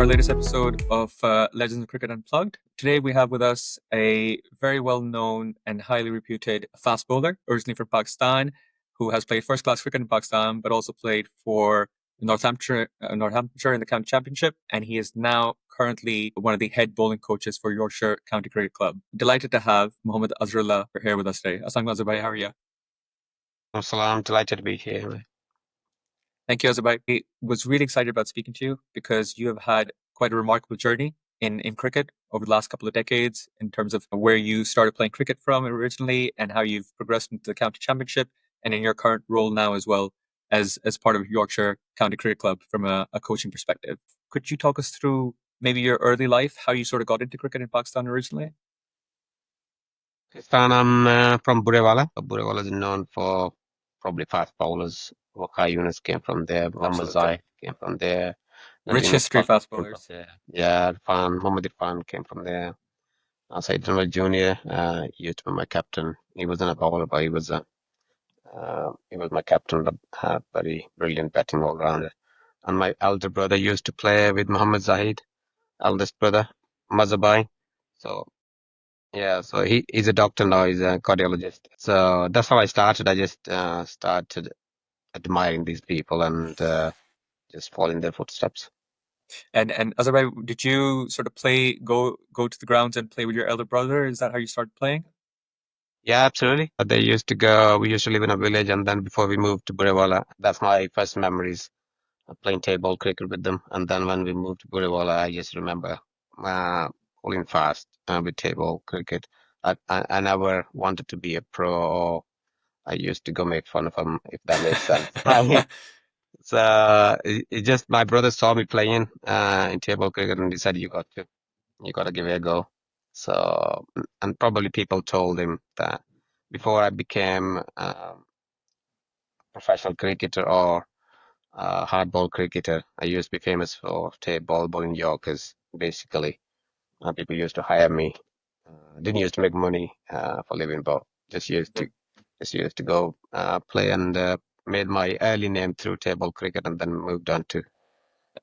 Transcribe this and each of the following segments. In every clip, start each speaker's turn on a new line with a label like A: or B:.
A: latest episode of Legends of Cricket Unplugged. Today we have with us a very well-known and highly reputed fast bowler, originally from Pakistan, who has played first-class cricket in Pakistan, but also played for Northamptonshire in the county championship, and he is now currently one of the head bowling coaches for Yorkshire County Cricket Club. Delighted to have Mohammad Azharullah here with us today. Assalamu alaikum, how are you?
B: I'm delighted to be here.
A: Thank you, Azharullah. I was really excited about speaking to you because you have had quite a remarkable journey in cricket over the last couple of decades in terms of where you started playing cricket from originally and how you've progressed into the county championship and in your current role now as well as part of Yorkshire County Cricket Club from a coaching perspective. Could you talk us through maybe your early life, how you sort of got into cricket in Pakistan originally?
B: I'm from Burewala. Burewala is known for probably fast bowlers. Wakai Yunus came from there. Mohammad Azharullah came from there.
A: Rich
B: Nadeem
A: history,
B: Irfan
A: fast
B: came from
A: bowlers.
B: there. Yeah, Mohammad Irfan came from there. Said Junior, he used to be my captain. He wasn't a bowler, but he was my captain. Very brilliant batting all rounder. And my elder brother used to play with Mohammad Zahid, eldest brother, Mazabai. So yeah, so he's a doctor now. He's a cardiologist. So that's how I started. I just started admiring these people and just follow in their footsteps.
A: And Azharullah, did you sort of go to the grounds and play with your elder brother? Is that how you started playing?
B: Yeah, absolutely. They used to go. We used to live in a village, and then before we moved to Burewala, that's my first memories of playing table cricket with them. And then when we moved to Burewala, I just remember bowling fast with table cricket. I never wanted to be a pro. Or I used to go make fun of them, if that makes sense. So it just my brother saw me playing in table cricket and he said, you got to give it a go. So and probably people told him that before I became professional cricketer or hardball cricketer, I used to be famous for table bowling Yorkers. Basically, people used to hire me. Didn't used to make money for living, but just used to go play and made my early name through table cricket and then moved on to.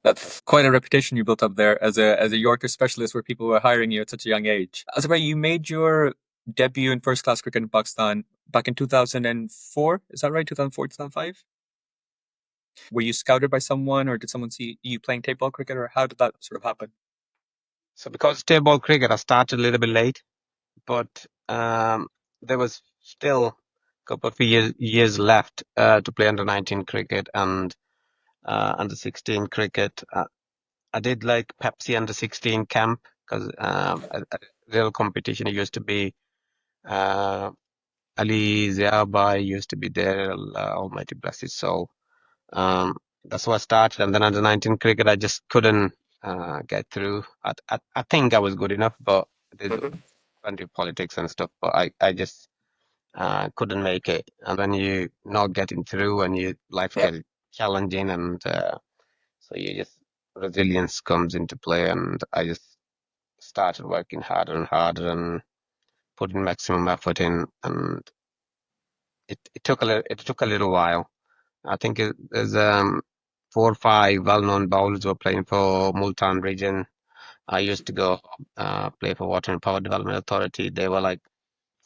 A: That's quite a reputation you built up there as a Yorker specialist where people were hiring you at such a young age. Azharullah, you made your debut in first class cricket in Pakistan back in 2004. Is that right? 2004, 2005? Were you scouted by someone or did someone see you playing tape ball cricket or how did that sort of happen?
B: So because table cricket, I started a little bit late, but there was still a couple of years left to play under 19 cricket and under 16 cricket. I did like Pepsi under 16 camp because a real competition. It used to be uh, Ali Ziabai used to be there. Almighty bless his soul. That's why I started, and then under 19 cricket, I just couldn't get through. I think I was good enough, but there's plenty of politics and stuff. But I just couldn't make it. And when you not getting through, and your life gets challenging, and so you just resilience comes into play, and I just started working harder and harder and putting maximum effort in, and it took a little while. I think there's 4 or 5 well-known bowlers who are playing for Multan region. I used to go play for Water and Power Development Authority. They were like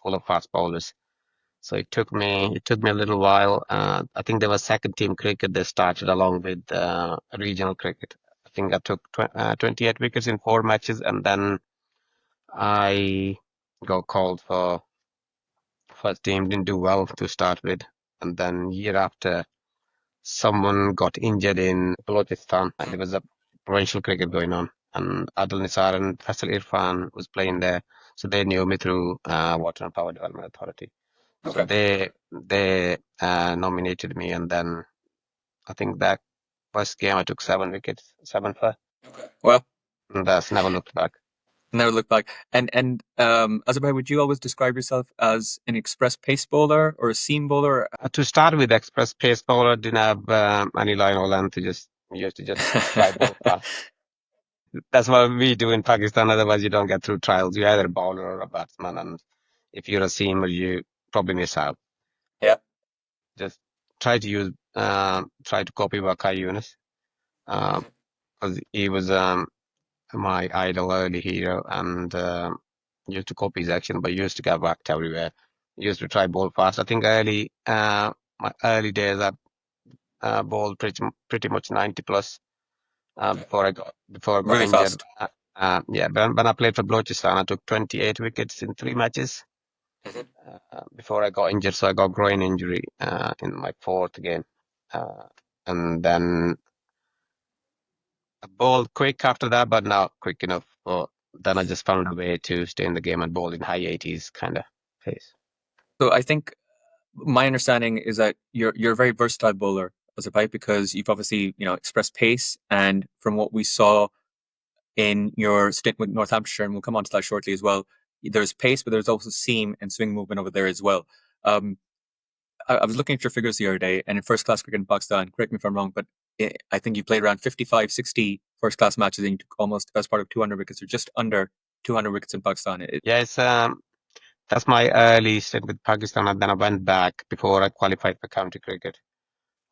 B: full of fast bowlers. So it took me a little while. I think there was second team cricket they started along with regional cricket. I think I took 28 wickets in 4 matches, and then I got called for first team. Didn't do well to start with, and then year after, someone got injured in Balochistan. There was a provincial cricket going on, and Adil Nisar and Faisal Irfan was playing there, so they knew me through Water and Power Development Authority. So they nominated me, and then I think that first game I took 7 wickets, 7 for,
A: Well,
B: and that's never looked back.
A: never look back. And Azharullah, would you always describe yourself as an express pace bowler or a seam bowler?
B: To start with, express pace bowler, didn't have any line or length. Used to just try ball fast. That's what we do in Pakistan. Otherwise, you don't get through trials. You're either a bowler or a batsman, and if you're a seamer, you probably miss out.
A: Yeah.
B: Just try to copy Wakai Yunus, because he was my idol, early hero, and used to copy his action, but used to get whacked everywhere. Used to try ball fast. I think my early days, I bowled pretty much 90 plus
A: Okay.
B: before I got
A: Really
B: injured.
A: fast.
B: Yeah, when I played for Balochistan, I took 28 wickets in 3 matches
A: Mhm.
B: before I got injured. So I got groin injury in my fourth game, uh, and then I bowled quick after that, but not quick enough. But then I just found a way to stay in the game and bowl in high 80s kind of pace.
A: So I think my understanding is that you're a very versatile bowler as a pipe because you've obviously expressed pace, and from what we saw in your stint with Northamptonshire, and we'll come on to that shortly as well. There's pace, but there's also seam and swing movement over there as well. Um, I was looking at your figures the other day, and in first class cricket in Pakistan, correct me if I'm wrong, but I think you played around 55, 60 first class matches, and you took almost the best part of 200 wickets, or just under 200 wickets in Pakistan.
B: Yes, that's my early stint with Pakistan, and then I went back before I qualified for county cricket.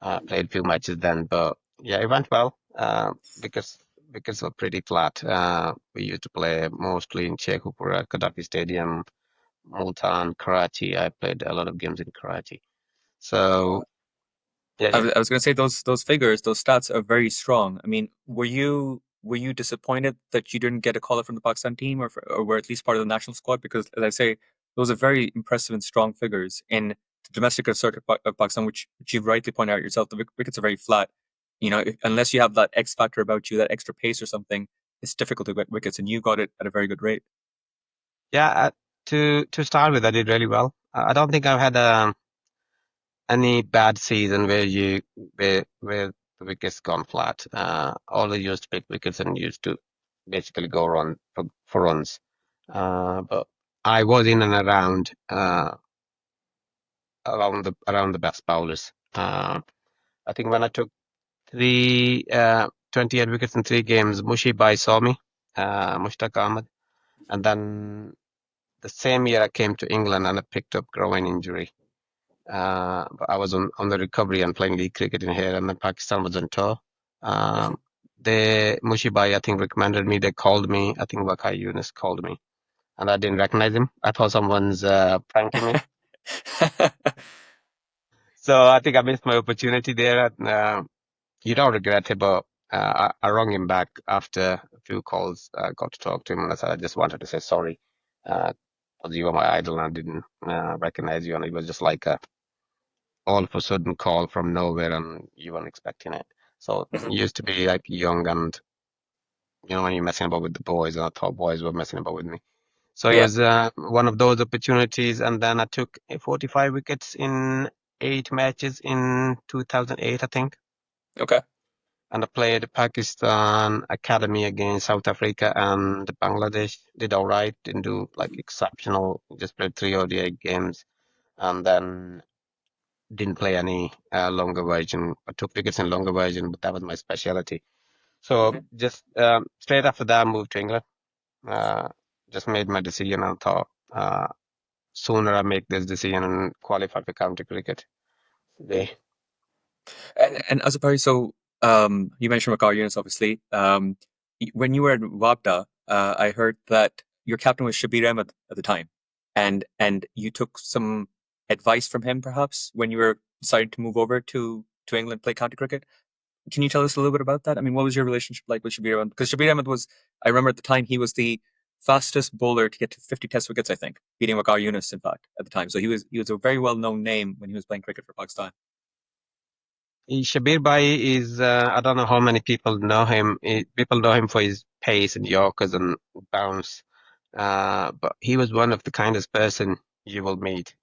B: Played a few matches then, but yeah, it went well because were pretty flat. We used to play mostly in Shekhupura, Gaddafi Stadium, Multan, Karachi. I played a lot of games in Karachi. So yeah,
A: I
B: yeah.
A: was going to say those figures, those stats are very strong. I mean, were you disappointed that you didn't get a call up from the Pakistan team, or were at least part of the national squad? Because, as I say, those are very impressive and strong figures in the domestic circuit of Pakistan, which you rightly point out yourself. The wickets are very flat. Unless you have that X factor about you, that extra pace or something, it's difficult to get wickets, and you got it at a very good rate.
B: Yeah, to start with, I did really well. I don't think I've had any bad season where the wickets gone flat. Always used to pick wickets and used to basically go run for runs. But I was in and around the best bowlers. I think when I took 28 wickets in 3 games, Mushibai saw me, Mushtaq Ahmed, and then the same year I came to England and I picked up groin injury. But I was on the recovery and playing league cricket in here, and then Pakistan was on tour. Um, Mushibai, I think, recommended me. They called me. I think Wakai Yunus called me, and I didn't recognize him. I thought someone's pranking me. So I think I missed my opportunity there. You don't regret it, but I rang him back after a few calls. I got to talk to him, and I said I just wanted to say sorry, because you were my idol and I didn't recognize you, and it was just like a all of a sudden call from nowhere and you weren't expecting it. So it used to be like young and when you're messing about with the boys, and I thought boys were messing about with me. So it
A: Yeah.
B: was one of those opportunities, and then I took 45 wickets in 8 matches in 2008, I think.
A: Okay.
B: And I played Pakistan Academy against South Africa and Bangladesh. Did all right, didn't do like exceptional. Just played 3 ODI games, and then didn't play any longer version. I took wickets in longer version, but that was my specialty. So
A: Mhm.
B: just straight after that, I moved to England. Uh, just made my decision and thought sooner I make this decision and qualify for county cricket. Today.
A: And Azapari, so you mentioned Makar Yunus, obviously. When you were at Wabda, I heard that your captain was Shabir Ahmed at the time, and you took some advice from him, perhaps, when you were deciding to move over to England, play county cricket. Can you tell us a little bit about that? I mean, what was your relationship like with Shabir Ahmed? Because Shabir Ahmed was, I remember at the time, he was the fastest bowler to get to 50 Test wickets, I think, beating Makar Yunus, in fact, at the time. So he was a very well known name when he was playing cricket for Pakistan.
B: Shabir Bhai is, I don't know how many people know him. People know him for his pace and Yorkers and bounce. But he was one of the kindest person you will meet.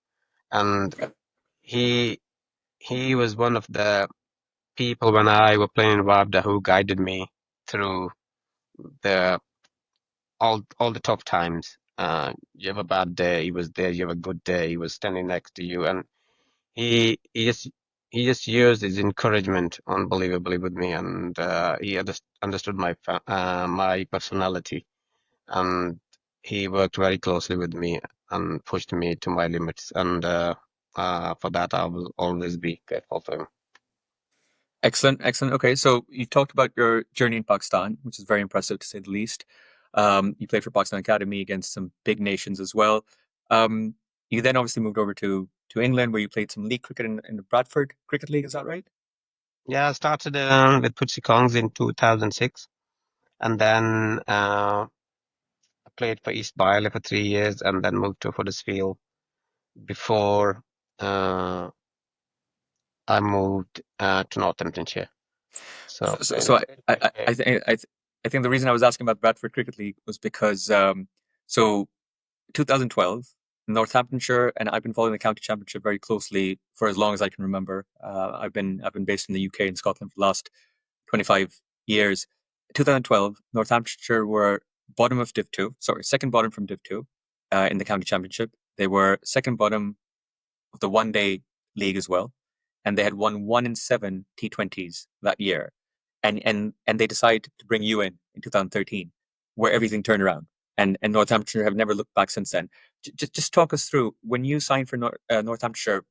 B: And he he was one of the people when I were playing Wabda who guided me through the all the tough times. You have a bad day, he was there. You have a good day, he was standing next to you, and he just used his encouragement unbelievably with me, and he understood my personality, and he worked very closely with me and pushed me to my limits, and for that I will always be grateful to him.
A: Excellent, excellent. Okay, so you talked about your journey in Pakistan, which is very impressive to say the least. You played for Pakistan Academy against some big nations as well. Um, you then obviously moved over to England, where you played some league cricket in the Bradford Cricket League. Is that right?
B: Yeah, I started with Putsi Kongs in 2006, and then I played for East Bile for 3 years, and then moved to Huddersfield before uh, I moved to Northamptonshire. So
A: So,
B: played
A: so
B: in
A: I, I, I
B: cricket.
A: I think I think the reason I was asking about Bradford Cricket League was because so 2012, Northamptonshire, and I've been following the county championship very closely for as long as I can remember. I've been based in the UK and Scotland for the last 25 years. 2012, Northamptonshire were bottom of Div 2, sorry, second bottom from Div 2 in the county championship. They were second bottom of the one day league as well. And they had won 1 in 7 T20s that year. And they decided to bring you in 2013, where everything turned around. And Northamptonshire have never looked back since then. Just talk us through when you signed for Northamptonshire,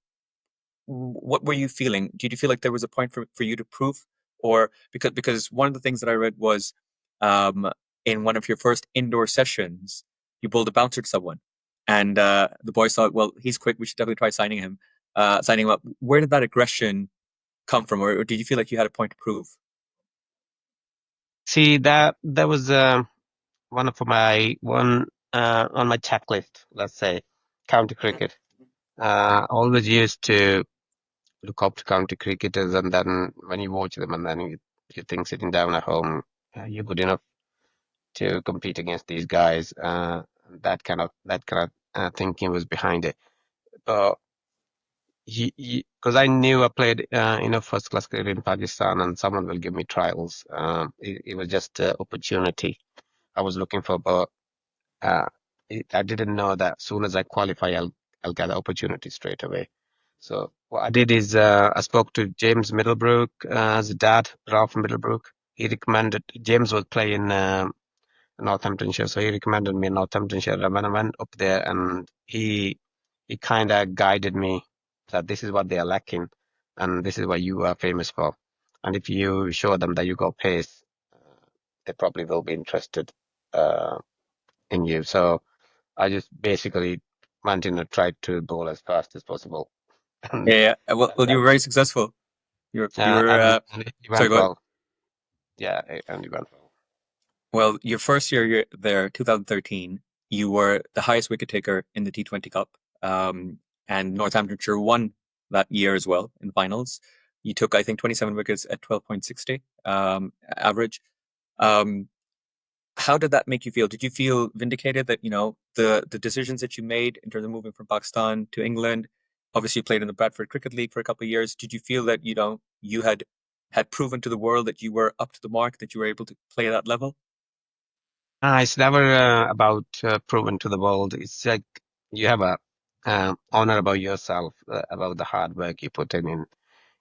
A: what were you feeling? Did you feel like there was a point for you to prove, or because one of the things that I read was, um, in one of your first indoor sessions, you bowled a bouncer to someone, and the boys thought, well, he's quick, we should definitely try signing him up. Where did that aggression come from, or did you feel like you had a point to prove?
B: See, that was one on my checklist. Let's say county cricket. Always used to look up to county cricketers, and then when you watch them, and then you think sitting down at home, you're good enough to compete against these guys. That kind of thinking was behind it. But because I knew I played first class cricket in Pakistan, and someone will give me trials. It was just an opportunity I was looking for, but uh, I didn't know that as soon as I qualify, I'll get the opportunity straight away. So what I did is I spoke to James Middlebrook, as a dad, Ralph Middlebrook. He recommended James was playing Northamptonshire, so he recommended me Northamptonshire. And when I went up there, and he kind of guided me that this is what they are lacking, and this is what you are famous for. And if you show them that you got pace, they probably will be interested uh, in you. So I just basically went in and tried to bowl as fast as possible, and
A: Yeah, yeah. Well, you
B: that
A: were very successful. You
B: uh,
A: were
B: and and it
A: sorry,
B: went
A: go ahead.
B: well. Yeah, and it went well.
A: Well, your first year there, 2013, you were the highest wicket taker in the T20 Cup. And Northamptonshire won that year as well in finals. You took, I think, 27 wickets at 12.60 average. Um, how did that make you feel? Did you feel vindicated that, the decisions that you made in terms of moving from Pakistan to England, obviously you played in the Bradford Cricket League for a couple of years. Did you feel that, you had proven to the world that you were up to the mark, that you were able to play at that level?
B: It's never about proving to the world. It's like you have a honor about yourself, about the hard work you put in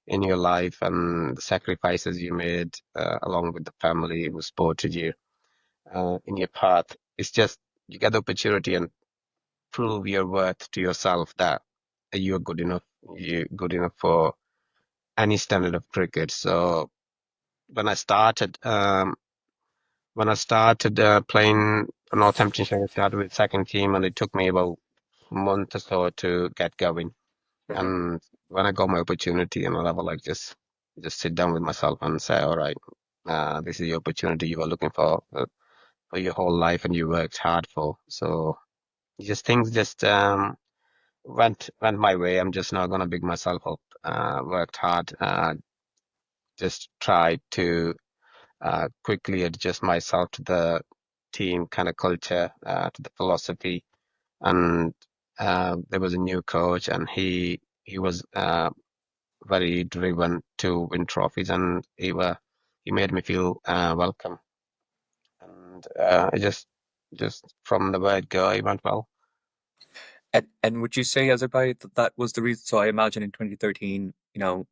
B: your life and the sacrifices you made, along with the family who supported you in your path. It's just you get the opportunity and prove your worth to yourself that you're good enough. You're good enough for any standard of cricket. So when I started, um, when I started playing for Northamptonshire, I started with second team, and it took me about a month or so to get going. And when I got my opportunity, and I will like just sit down with myself and say, all right, this is the opportunity you were looking for your whole life, and you worked hard for. So just things just went my way. I'm just not gonna big myself up. Worked hard. Just tried to quickly adjust myself to the team kind of culture, to the philosophy. And there was a new coach, and he was very driven to win trophies, and he made me feel welcome. And it just from the word go, it went well.
A: And would you say, Azerbaijan, that was the reason? So I imagine in 2013,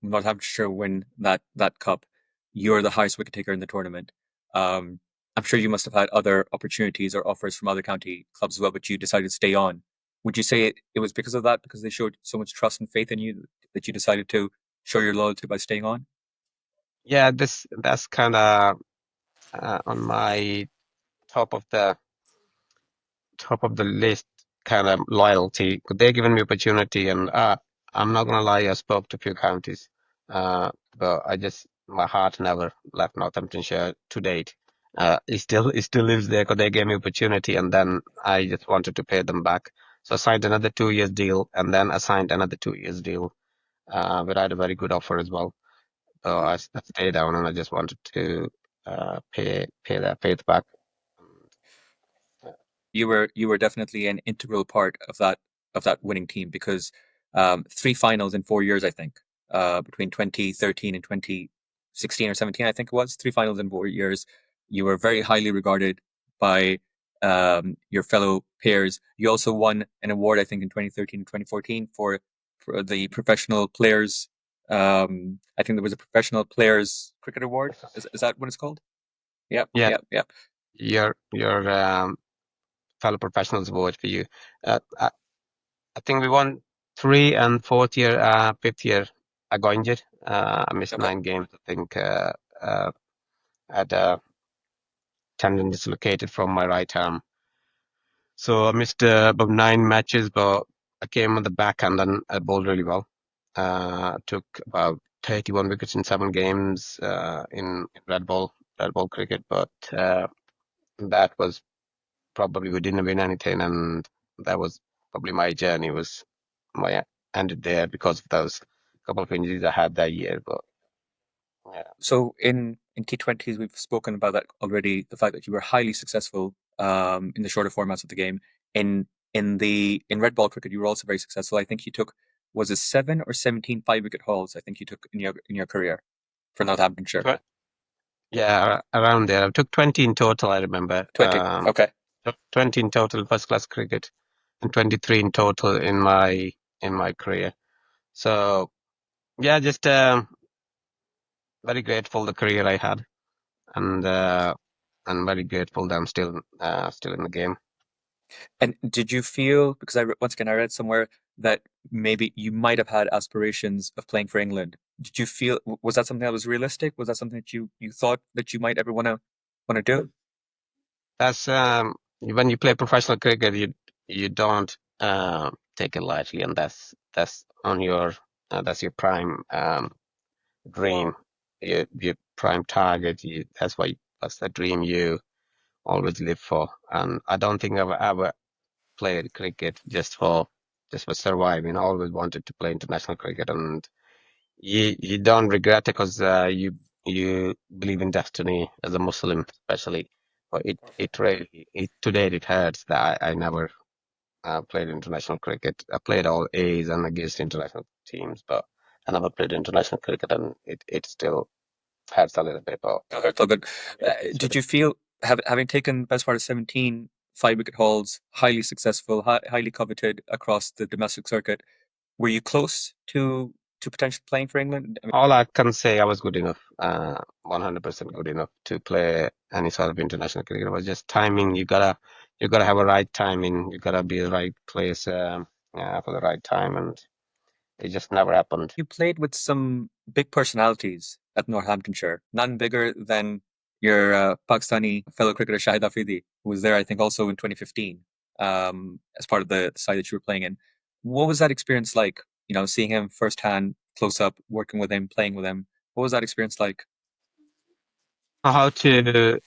A: Northamptonshire win that cup. You're the highest wicket taker in the tournament. Um, I'm sure you must have had other opportunities or offers from other county clubs as well, but you decided to stay on. Would you say it was because of that, because they showed so much trust and faith in you that you decided to show your loyalty by staying on?
B: Yeah, that's kind of on my top of the top of the list kind of loyalty. They given me opportunity, and I'm not gonna lie, I spoke to a few counties, but I just my heart never left Northamptonshire to date. It still lives there because they gave me opportunity, and then I just wanted to pay them back. So I signed another 2 years deal, and then I signed another 2 years deal, but I had a very good offer as well. So I stayed down, and I just wanted to pay that faith back.
A: You were definitely an integral part of that winning team because three finals in 4 years, I think, between 2013 and 2016 or 17, I think it was three finals in 4 years. You were very highly regarded by your fellow peers. You also won an award, I think, in 2013 and 2014 for the professional players. I think there was a professional players cricket award. Is that what it's called? Yep,
B: Yeah,
A: yep, yep.
B: your fellow professionals vote for you. I think we won three and fourth year, fifth year. I got injured. I missed
A: Okay.
B: 9 games. I think had a tendon dislocated from my right arm. So I missed about 9 matches, but I came on the back end and I bowled really well. Took about 31 wickets in 7 games in red ball cricket, but that was probably we didn't win anything, and that was probably my journey was my ended there because of those couple of injuries I had that year. But yeah,
A: So in T20s, we've spoken about that already. The fact that you were highly successful in the shorter formats of the game. In red ball cricket, you were also very successful. I think you took was it 7 or 17 5-wicket hauls. I think you took in your career for Northamptonshire.
B: Tw- yeah, around there. I took 20 in total. I remember
A: 20. Okay.
B: took 20 in total first class cricket and 23 in total in my career. So yeah, just very grateful the career I had, and very grateful that I'm still in the game.
A: And did you feel, because once again, I read somewhere that maybe you might have had aspirations of playing for England. Did you feel, was that something that was realistic? Was that something that you thought that you might ever want to do?
B: That's when you play professional cricket, you don't take it lightly, and that's on your that's your prime dream, your prime target. That's the dream you always live for. And I don't think I've ever played cricket just for surviving. I always wanted to play international cricket, and you don't regret it because you believe in destiny as a Muslim, especially. But it really to date it hurts that I never played international cricket. I played all A's and against international teams, but I never played international cricket, and it still hurts a little bit. But
A: Okay, it's all good.
B: made peace with
A: Did
B: it.
A: you feel, having taken best part of 17 5-wicket hauls, highly successful, highly coveted across the domestic circuit, were you close to potentially playing for England? I mean,
B: All I can say, I was good enough, 100% good enough to play any sort of international cricket. It was just timing. You gotta have a right timing. You gotta be the right place, for the right time, and it just never happened.
A: you played with some big personalities at Northamptonshire, none bigger than your Pakistani fellow cricketer Shahid Afridi, who was there, I think, also in 2015 as part of the side that you were playing in. What was that experience like? You know, seeing him firsthand, close up, working with him, playing with him. What was that experience like?
B: How to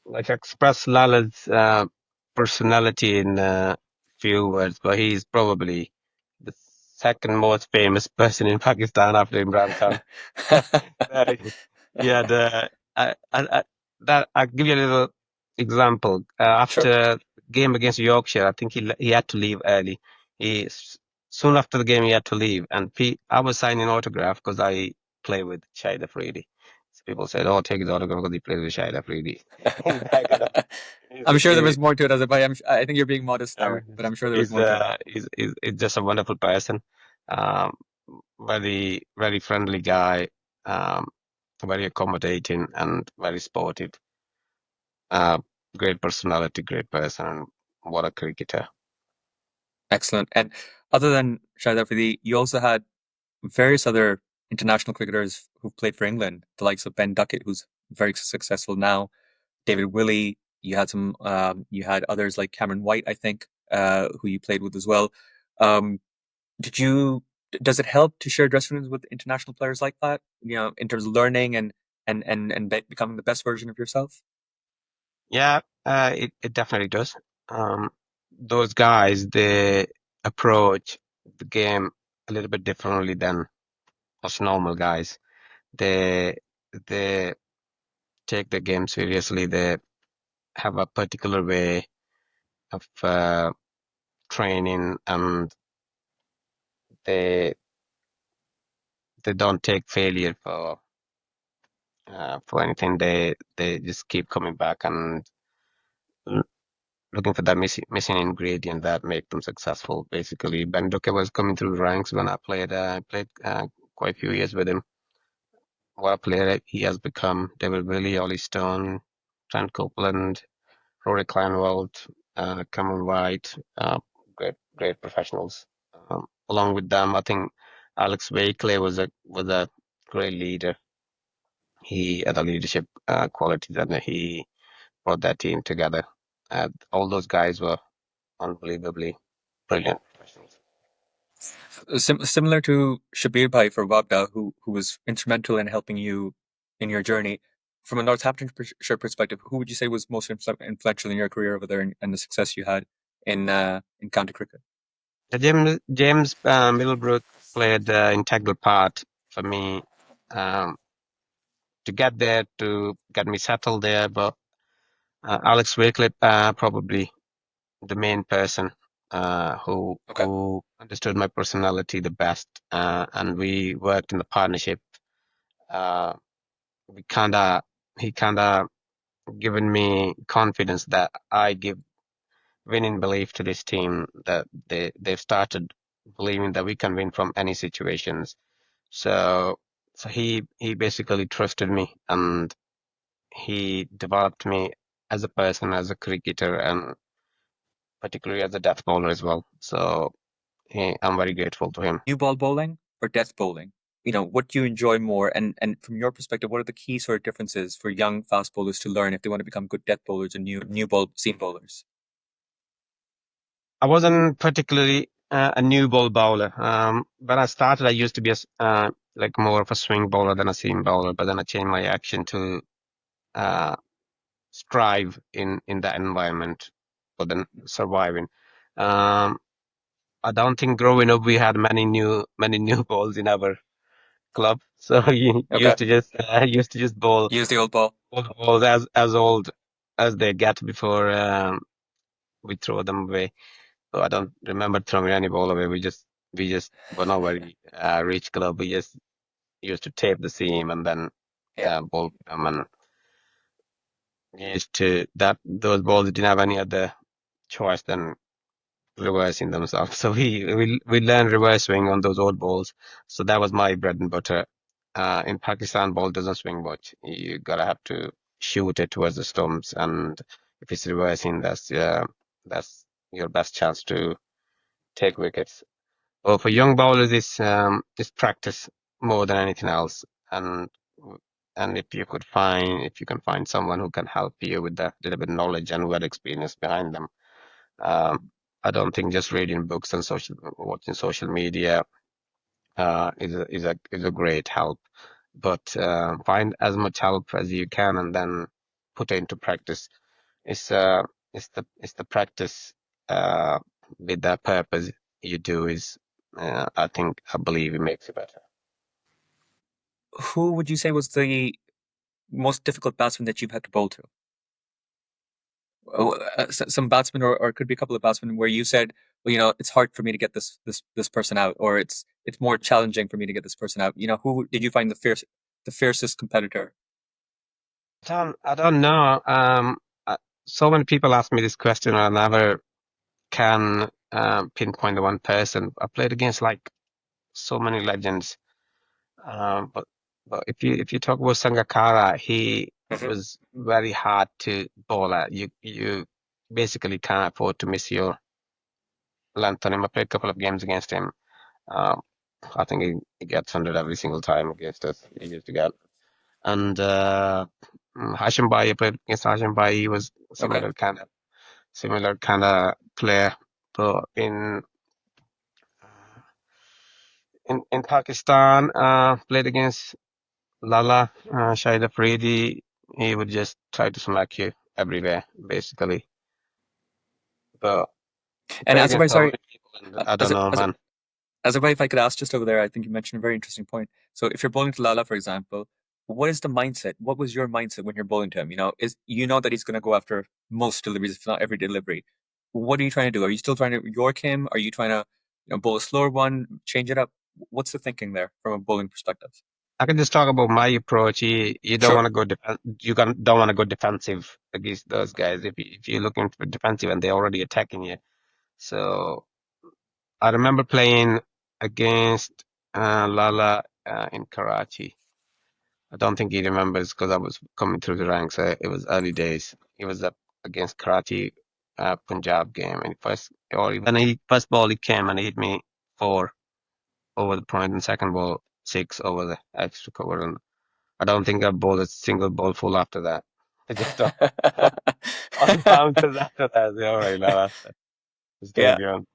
B: like express Lala's personality in few words, but he's probably the second most famous person in Pakistan after Imran Khan. Very, yeah, I, that I'll give you a little example.
A: Sure.
B: After game against Yorkshire, I think he had to leave early. He soon after the game he had to leave, and I was signing autograph because I play with Shahid Afridi. So people said, "Oh, take his autograph because he plays with Shahid Afridi." In that kind of,
A: I'm sure there
B: he,
A: was more to it as a boy. I think you're being modest
B: um,
A: there, but I'm sure there was more to it.
B: he's just a wonderful person. Um, very friendly guy. Um, very accommodating and very sportive. Uh, great personality, great person. What a cricketer.
A: Excellent. And other than Shahid Afridi, you also had various other international cricketers who've played for England, the likes of Ben Duckett, who's very successful now, David Willey. You had others like Cameron White, I think, who you played with as well. Um, did you? Does it help to share dressing rooms with international players like that? In terms of learning and becoming the best version of yourself.
B: Yeah, it definitely does. Um, those guys, they approach the game a little bit differently than us normal guys. They they take the game seriously. They have a particular way of training, and they they don't take failure for anything. They just keep coming back and l- looking for that missing ingredient that make them successful. Basically, Benduke was coming through the ranks when I played. I played quite a few years with him. What a player he has become. David Willey, Ollie Stone, Trent Copeland, Rory Kleinwald, Cameron White, great professionals. Along with them, I think Alex Wakely was a great leader. He had a leadership quality that he brought that team together. All those guys were unbelievably brilliant professionals.
A: Similar to Shabir Bhai for Wagda, who was instrumental in helping you in your journey. From a Northamptonshire perspective, who would you say was most influential in your career over there and the success you had in county cricket?
B: James Middlebrook played an integral part for me um, to get there, to get me settled there. But Alex Wakely, probably the main person
A: Okay.
B: who understood my personality the best, and we worked in the partnership. Uh, we kinda He kinda given me confidence that I give winning belief to this team, that they've started believing that we can win from any situations. So he basically trusted me, and he developed me as a person, as a cricketer, and particularly as a death bowler as well. So I'm very grateful to him.
A: New ball bowling or death bowling? What do you enjoy more? And from your perspective, what are the key sort of differences for young fast bowlers to learn if they want to become good death bowlers and new ball seam bowlers?
B: I wasn't particularly a new ball bowler. When I started, I used to be like more of a swing bowler than a seam bowler, but then I changed my action to uh, strive in that environment for the surviving. Um, I don't think growing up we had many new balls in our club, so you
A: Okay.
B: used to just bowl
A: Use the old ball.
B: all the balls as old as they get before we throw them away. So I don't remember throwing any ball away. We just were not very rich club. We just used to tape the seam and then
A: Yeah.
B: bowl them, and used to that those balls didn't have any other choice than reversing themselves. So we learned reverse swing on those old balls. So that was my bread and butter. In Pakistan, ball doesn't swing much. You gotta have to shoot it towards the stumps, and if it's reversing, that's your best chance to take wickets. Well, for young bowlers, it's practice more than anything else, and if you can find someone who can help you with that little bit of knowledge and word experience behind them, um, I don't think just reading books and watching social media is a great help. But find as much help as you can and then put it into practice. It's uh it's the practice uh with that purpose you do is I believe it makes it better.
A: Who would you say was the most difficult batsman that you've had to bowl to? Some batsmen, or it could be a couple of batsmen, where you said, "Well, it's hard for me to get this person out, or it's more challenging for me to get this person out." Who did you find the fiercest competitor?
B: I don't know. So many people ask me this question, and I never can pinpoint the one person. I played against like so many legends. Um, but but if you talk about Sangakkara, he
A: Hmm.
B: was very hard to bowl at. You basically can't afford to miss your length on him. I played a couple of games against him. Um, I think he gets 100 every single time against us. He used to get. And Hashim Bai, I played against Hashim Bai. He was
A: Okay.
B: similar kind of player. But in Pakistan, played against Lala Shahid Afridi. He would just try to smack you everywhere, basically. But
A: And
B: played
A: Azharullah,
B: against so
A: sorry,
B: many people, and I don't know,
A: as
B: man.
A: Azharullah, if I could ask just over there, I think you mentioned a very interesting point. So if you're bowling to Lala, for example, what is the mindset? What was your mindset when you're bowling to him? Is you know that he's going to go after most deliveries, if not every delivery. What are you trying to do? Are you still trying to york him? Are you trying to, bowl a slower one, change it up? What's the thinking there from a bowling perspective?
B: I can just talk about my approach. You don't
A: Sure.
B: want to go don't want to go defensive against those guys if you're looking for defensive and they're already attacking you. So I remember playing against Lala in Karachi. I don't think he remembers because I was coming through the ranks. It was early days. He was up against Karachi Punjab game, and when he first ball he came and he hit me 4 over the point, and second ball 6 over the extra cover, and I don't think I bowled a single ball full after that. I just on bouncers after that. All right, Lala, just
A: Yeah,
B: take you on.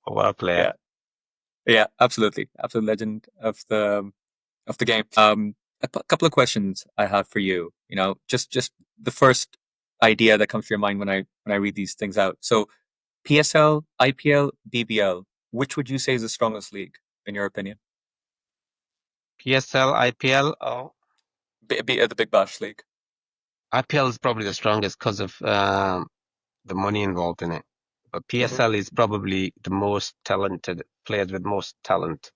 B: What a player.
A: yeah, yeah, absolutely. Absolute legend of the game. Couple of questions I have for you. Just the first idea that comes to your mind when I read these things out. So PSL, IPL, BBL. Which would you say is the strongest league in your opinion?
B: PSL, IPL. Oh,
A: The Big Bash League.
B: IPL is probably the strongest because of the money involved in it. But
A: Hmm.
B: PSL is probably the most talented players with most talent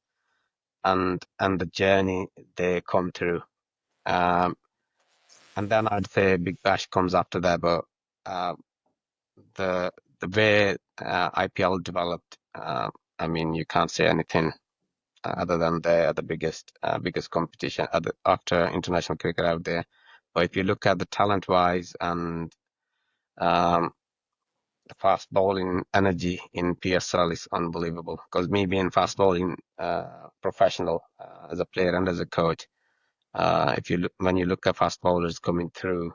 B: and the journey they come through. Um, and then I'd say Big Bash comes after that. But uh, the the way IPL developed, I mean, you can't say anything other than they're the biggest competition after international cricket out there. But if you look at the talent wise and um, the fast bowling energy in PSL is unbelievable. Because me being fast bowling professional as a player and as a coach, if you look, when you look at fast bowlers coming through,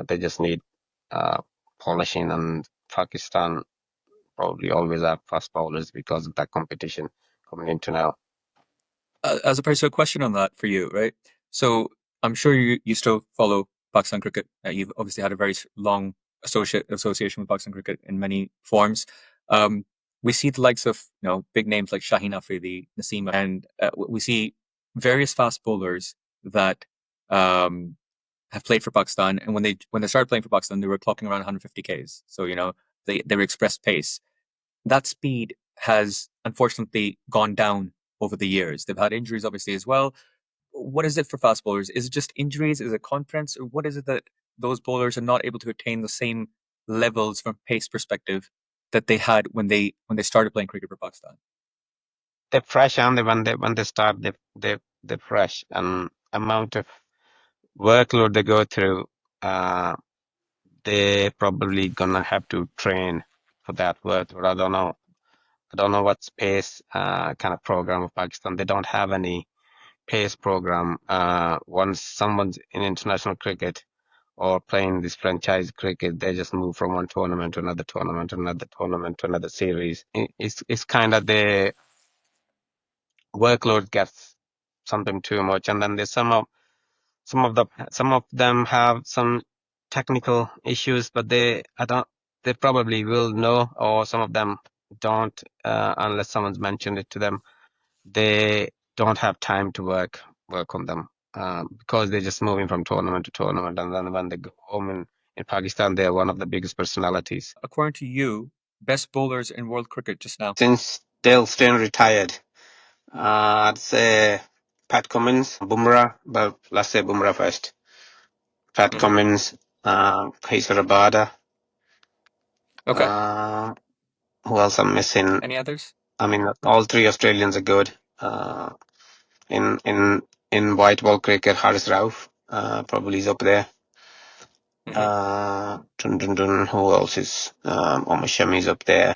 B: they just need uh, polishing. And Pakistan probably always have fast bowlers because of that competition coming into now.
A: As opposed to a question on that for you, right? So I'm sure you still follow Pakistan cricket. You've obviously had a very long association with Pakistan cricket in many forms. Um, we see the likes of big names like Shaheen Afridi, Naseem, and we see various fast bowlers that um, have played for Pakistan. And when they started playing for Pakistan, they were clocking around 150 Ks. So they were express pace. That speed has unfortunately gone down over the years. They've had injuries, obviously, as well. What is it for fast bowlers? Is it just injuries? Is it confidence? Or what is it that those bowlers are not able to attain the same levels from pace perspective that they had when they started playing cricket for Pakistan?
B: They're fresh, and when they start, they're fresh, and amount of workload they go through, uh, they probably gonna have to train for that work. But I don't know. I don't know what pace kind of program of Pakistan. They don't have any pace program. Once someone's in international cricket or playing this franchise cricket, they just move from one tournament to another tournament, to another tournament, to another series. It's kind of the workload gets something too much, and then there's some of them have some technical issues, but they probably will know, or some of them don't, unless someone's mentioned it to them. They don't have time to work on them, because they're just moving from tournament to tournament, and then when they go home in Pakistan, they're one of the biggest personalities.
A: According to you, best bowlers in world cricket just now.
B: Since Dale Steyn retired, I'd say Pat Cummins, Bumrah, but let's say Bumrah first. Pat
A: Hmm.
B: Cummins, Kaiser Rabada.
A: Okay.
B: Uh, who else I'm missing?
A: Any others?
B: I mean, all three Australians are good. In white ball cricket, Haris Rauf, probably is up there.
A: Hmm.
B: Who else is? Omar Shami's up there.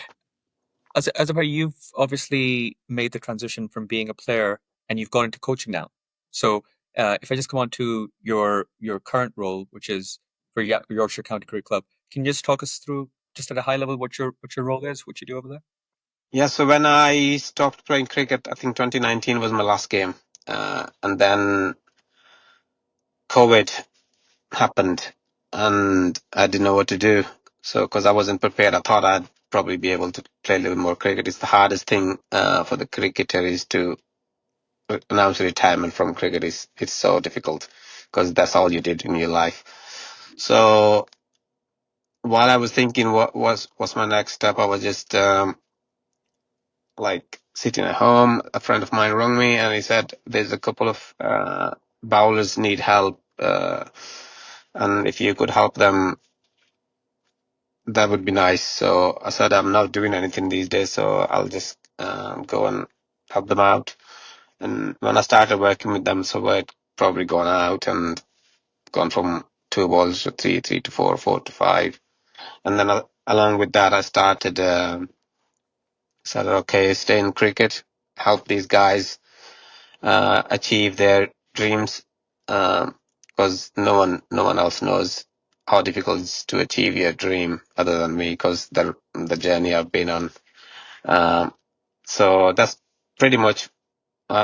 A: As a you've obviously made the transition from being a player and you've gone into coaching now. So if I just come on to your current role, which is for Yorkshire County Cricket Club, can you just talk us through just at a high level what your role is, what you do over there?
B: Yeah, so when I stopped playing cricket, I think 2019 was my last game. And then COVID happened and I didn't know what to do. So, because I wasn't prepared, I thought I'd probably be able to play a little more cricket. It's the hardest thing for the cricketer is to announce retirement from cricket. It's so difficult because that's all you did in your life. So while I was thinking what's my next step, I was just like sitting at home. A friend of mine rang me and he said there's a couple of bowlers need help, and if you could help them, that would be nice. So I said I'm not doing anything these days, so I'll just go and help them out. And when I started working with them, so I'd probably gone out and gone from two balls to three, three to four, four to five, and then along with that, I started. Said, okay, stay in cricket, help these guys achieve their dreams, because no one else knows how difficult it is to achieve your dream other than me, because the journey I've been on. Um, so that's pretty much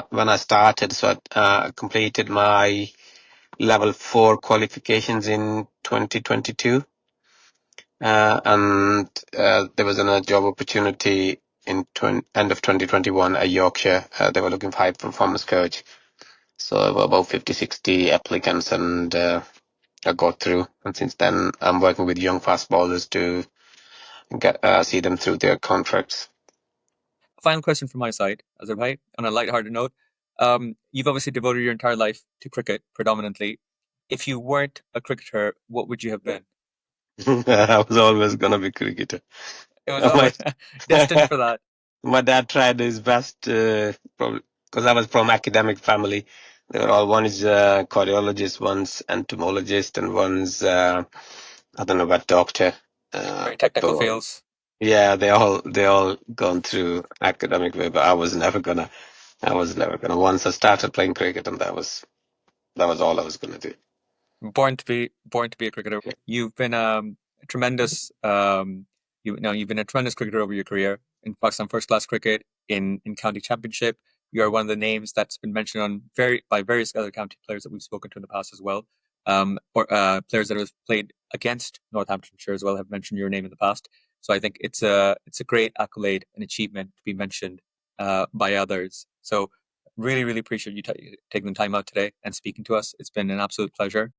B: when I started. So I completed my level 4 qualifications in 2022. And there was a job opportunity in end of 2021 at Yorkshire. They were looking for high performance coach. So there were about 50, 60 applicants, and I got through. And since then, I'm working with young fast bowlers to get see them through their contracts.
A: Final question from my side, Azharullah, on a lighthearted note. You've obviously devoted your entire life to cricket predominantly. If you weren't a cricketer, what would you have been?
B: I was always gonna be cricketer.
A: It was
B: My
A: always destined for that.
B: my dad tried his best, probably because I was from academic family. They were all one is cardiologist, one's entomologist, and one's I don't know about doctor.
A: Very technical
B: But
A: fields.
B: yeah, they all gone through academic way, but I was never gonna. Once I started playing cricket, and that was all I was gonna do.
A: Born to be a cricketer. You've been a tremendous you've been a tremendous cricketer over your career in Pakistan first class cricket in county championship. You are one of the names that's been mentioned on by various other county players that we've spoken to in the past as well. Or players that have played against Northamptonshire as well have mentioned your name in the past. So I think it's a great accolade and achievement to be mentioned by others. So really, really appreciate you taking the time out today and speaking to us. It's been an absolute pleasure.